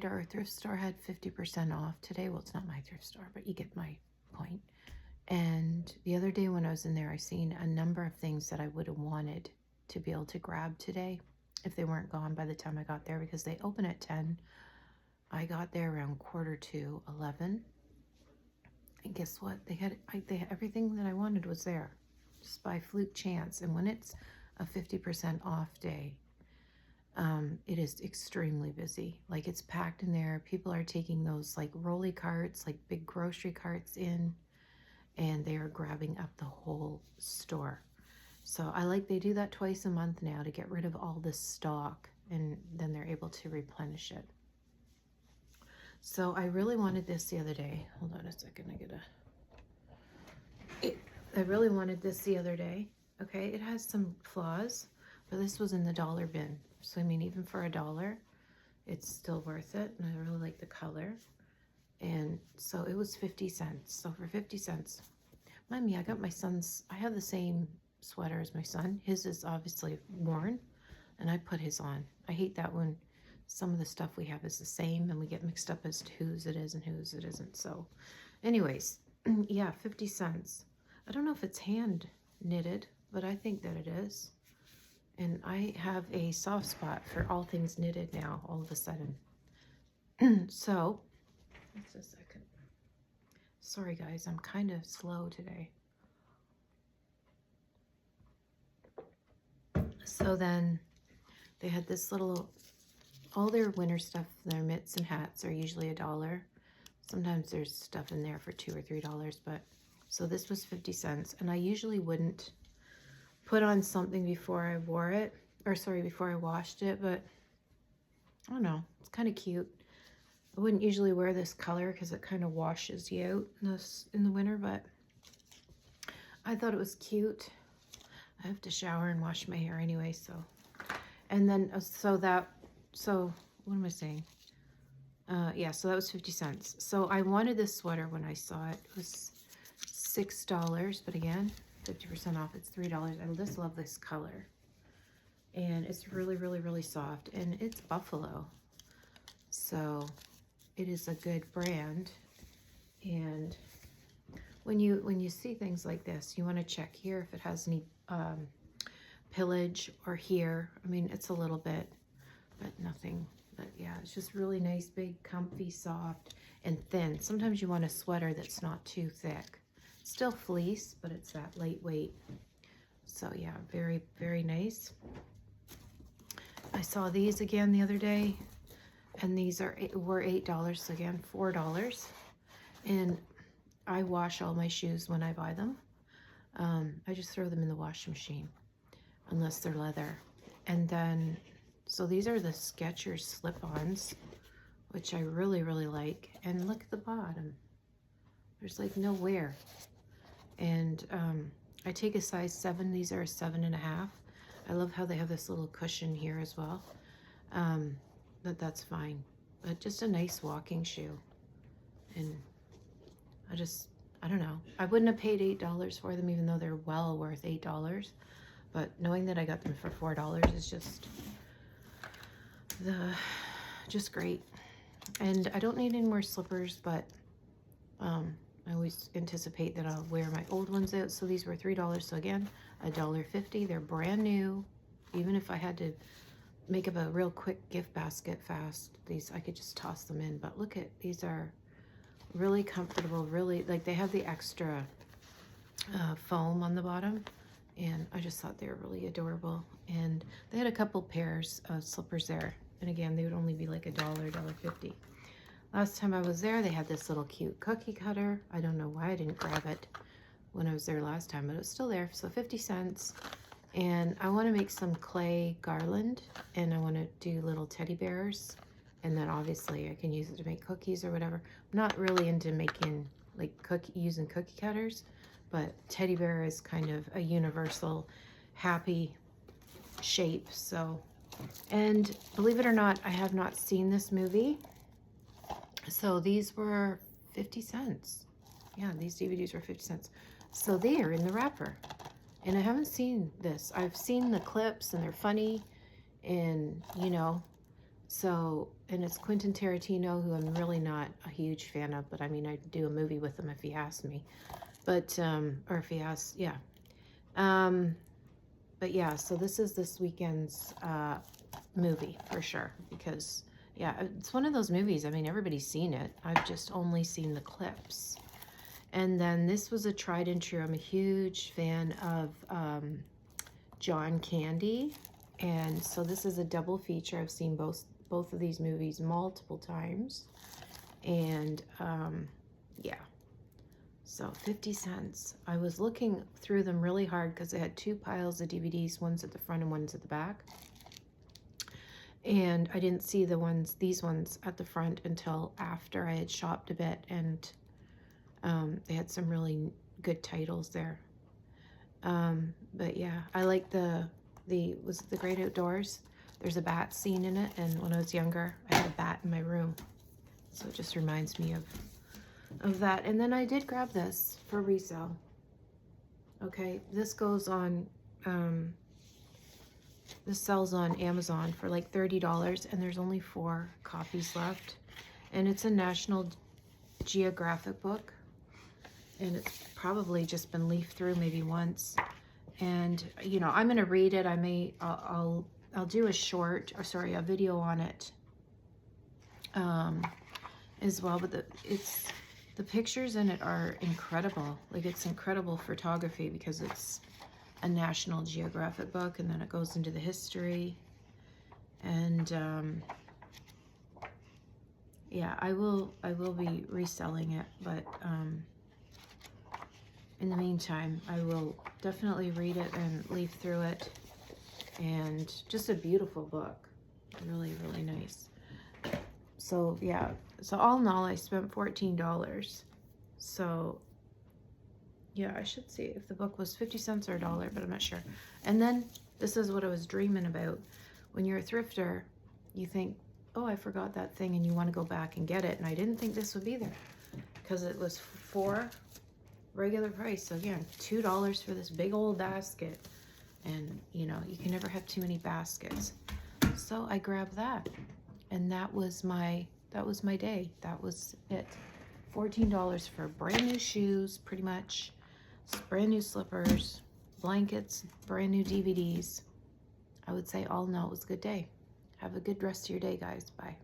Our thrift store had 50% off today. Well, it's not my thrift store, but you get my point. And the other day when I was in there, I seen a number of things that I would have wanted to be able to grab today if they weren't gone by the time I got there, because they open at 10. I got there around quarter to 11. And guess what? They had everything that I wanted was there, just by fluke chance. And when it's a 50% off day, it is extremely busy. Like, it's packed in there. People are taking those like rolly carts, like big grocery carts in, and they are grabbing up the whole store. So they do that twice a month now to get rid of all this stock, and then they're able to replenish it. So I really wanted this the other day. Hold on a second, I really wanted this the other day. Okay, it has some flaws, but this was in the dollar bin. So I mean, even for $1, it's still worth it. And I really like the color. And so it was 50 cents. So for 50 cents, mind me, I got my son's, I have the same sweater as my son. His is obviously worn, and I put his on. I hate that when some of the stuff we have is the same and we get mixed up as to whose it is and whose it isn't. So anyways, yeah, 50 cents. I don't know if it's hand knitted, but I think that it is. And I have a soft spot for all things knitted now, all of a sudden. So, just a second. Sorry guys, I'm kind of slow today. So then they had this little, all their winter stuff, their mitts and hats are usually $1. Sometimes there's stuff in there for $2 or $3, but so this was 50 cents. And I usually wouldn't put on something before I wore it, or sorry, before I washed it, but I don't know, it's kind of cute. I wouldn't usually wear this color because it kind of washes you out in the winter, but I thought it was cute. I have to shower and wash my hair anyway, so. And then, so what am I saying? Yeah, so that was 50 cents. So I wanted this sweater when I saw it. It was $6, but again, 50% off, it's $3. I just love this color. And it's really, really, really soft. And it's buffalo. So it is a good brand. And when you see things like this, you want to check here if it has any pillage, or here. I mean, it's a little bit, but nothing. But yeah, it's just really nice, big, comfy, soft, and thin. Sometimes you want a sweater that's not too thick. Still fleece, but it's that lightweight. So yeah, very, very nice. I saw these again the other day, and these were $8, so again, $4. And I wash all my shoes when I buy them. I just throw them in the washing machine, unless they're leather. And then, so these are the Skechers slip-ons, which I really, really like. And look at the bottom. There's like no wear. And I take a size 7. These are a 7.5. I love how they have this little cushion here as well. But that's fine. But just a nice walking shoe. And I don't know. I wouldn't have paid $8 for them, even though they're well worth $8. But knowing that I got them for $4 is just great. And I don't need any more slippers, but I always anticipate that I'll wear my old ones out. So these were $3. So again, $1.50. They're brand new. Even if I had to make up a real quick gift basket fast, these I could just toss them in. But look at, these are really comfortable, really, like they have the extra foam on the bottom, and I just thought they were really adorable. And they had a couple pairs of slippers there, and again, they would only be like $1, $1.50. Last time I was there, they had this little cute cookie cutter. I don't know why I didn't grab it when I was there last time, but it was still there. So 50 cents. And I want to make some clay garland, and I want to do little teddy bears. And then obviously I can use it to make cookies or whatever. I'm not really into making like using cookie cutters, but teddy bear is kind of a universal happy shape. So, and believe it or not, I have not seen this movie. So these were 50 cents. Yeah, these DVDs were 50 cents. So they are in the wrapper. And I haven't seen this. I've seen the clips, and they're funny, and you know, So, and it's Quentin Tarantino, who I'm really not a huge fan of, but I mean, I'd do a movie with him if he asked me. But, or if he asked, yeah. But yeah, so this is this weekend's movie for sure, because yeah, it's one of those movies. I mean, everybody's seen it. I've just only seen the clips. And then this was a tried and true. I'm a huge fan of John Candy, and so this is a double feature. I've seen both of these movies multiple times, and yeah. So 50 cents. I was looking through them really hard because I had 2 piles of DVDs, one's at the front and one's at the back. And I didn't see these ones at the front until after I had shopped a bit, and they had some really good titles there. But yeah, I like was it The Great Outdoors? There's a bat scene in it, and when I was younger, I had a bat in my room. So it just reminds me of that. And then I did grab this for resale. Okay, this goes on, this sells on Amazon for like $30, and there's only 4 copies left. And it's a National Geographic book, and it's probably just been leafed through maybe once. And you know, I'm gonna read it. I'll do a video on it as well. But the pictures in it are incredible. Like, it's incredible photography because it's a National Geographic book, and then it goes into the history. And yeah, I will be reselling it, but in the meantime, I will definitely read it and leaf through it. And just a beautiful book. Really, really nice. So yeah, so all in all, I spent $14. So yeah, I should see if the book was 50 cents or $1, but I'm not sure. And then this is what I was dreaming about. When you're a thrifter, you think, oh, I forgot that thing, and you want to go back and get it. And I didn't think this would be there because it was for regular price. So again, $2 for this big old basket. And you know, you can never have too many baskets. So I grabbed that, and that was my day. That was it. $14 for brand new shoes, pretty much, brand new slippers, blankets, brand new DVDs. I would say all in all, it was a good day. Have a good rest of your day, guys. Bye.